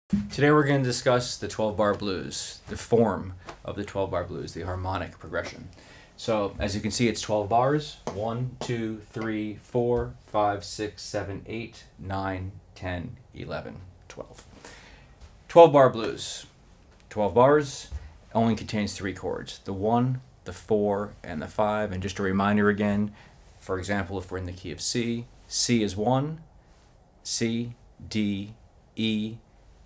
Today we're going to discuss the 12-bar blues, the form of the 12-bar blues, the harmonic progression. So as you can see, it's 12 bars. 1, 2, 3, 4, 5, 6, 7, 8, 9, 10, 11, 12. 12-bar blues. 12 bars only contains 3 chords, the 1, the 4, and the 5. And just a reminder again, for example, if we're in the key of C, C is 1, C, D, E,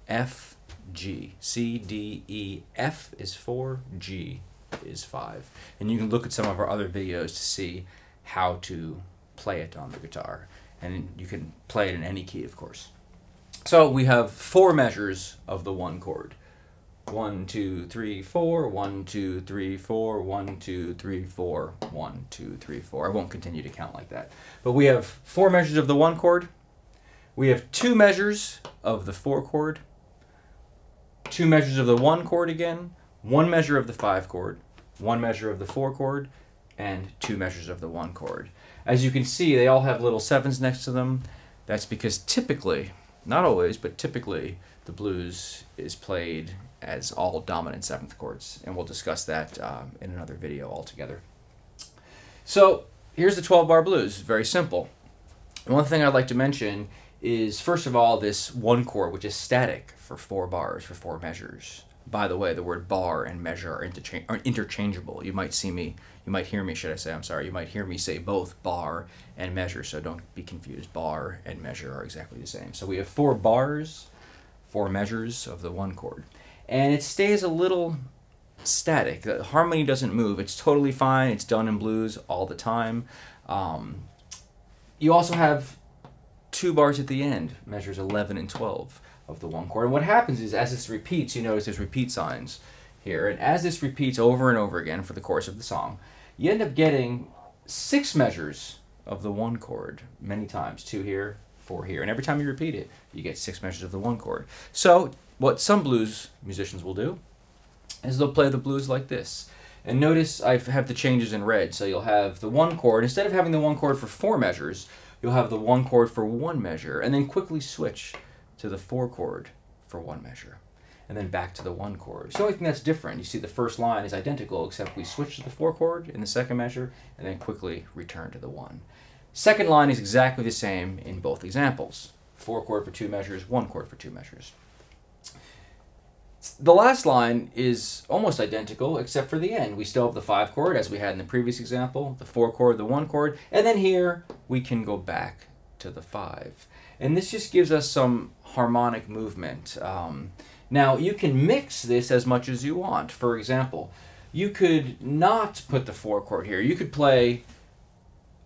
F, G. C, D, E, F is 4, G is 5. And you can look at some of our other videos to see how to play it on the guitar. And you can play it in any key, of course. So we have 4 measures of the 1 chord. 1, 2, 3, 4, 1, 2, 3, 4, 1, 2, 3, 4, 1, 2, 3, 4. I won't continue to count like that. But we have 4 measures of the 1 chord. We have 2 measures of the 4 chord. 2 measures of the 1 chord again, 1 measure of the 5 chord, 1 measure of the 4 chord, and 2 measures of the 1 chord. As you can see, they all have little 7s next to them. That's because typically, not always, but typically, the blues is played as all dominant 7th chords, and we'll discuss that in another video altogether. So here's the 12-bar blues, very simple. One thing I'd like to mention is, first of all, this 1 chord, which is static for 4 bars, for 4 measures. By the way, the word bar and measure are interchangeable. You might hear me, should I say, I'm sorry, you might hear me say both bar and measure, so don't be confused. Bar and measure are exactly the same. So we have 4 bars, 4 measures of the 1 chord. And it stays a little static. The harmony doesn't move. It's totally fine. It's done in blues all the time. You also have 2 bars at the end, measures 11 and 12 of the 1 chord. And what happens is, as this repeats, you notice there's repeat signs here. And as this repeats over and over again for the course of the song, you end up getting 6 measures of the 1 chord many times. 2 here, 4 here. And every time you repeat it, you get 6 measures of the 1 chord. So what some blues musicians will do is they'll play the blues like this. And notice I have the changes in red. So you'll have the 1 chord. Instead of having the 1 chord for 4 measures, you'll have the 1 chord for 1 measure, and then quickly switch to the 4 chord for 1 measure, and then back to the 1 chord. It's the only thing that's different. You see the first line is identical, except we switch to the 4 chord in the 2nd measure, and then quickly return to the 1. Second line is exactly the same in both examples. 4 chord for 2 measures, 1 chord for 2 measures. The last line is almost identical, except for the end. We still have the 5 chord, as we had in the previous example, the 4 chord, the 1 chord, and then here we can go back to the 5. And this just gives us some harmonic movement. Now, you can mix this as much as you want. For example, you could not put the 4 chord here. You could play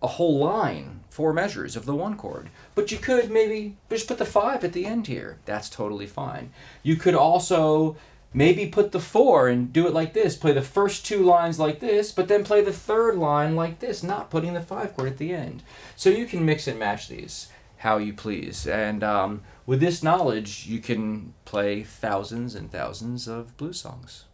a whole line, 4 measures of the 1 chord. But you could maybe just put the 5 at the end here. That's totally fine. You could also maybe put the 4 and do it like this. Play the first 2 lines like this, but then play the 3rd line like this, not putting the 5 chord at the end. So you can mix and match these how you please. And with this knowledge, you can play thousands and thousands of blues songs.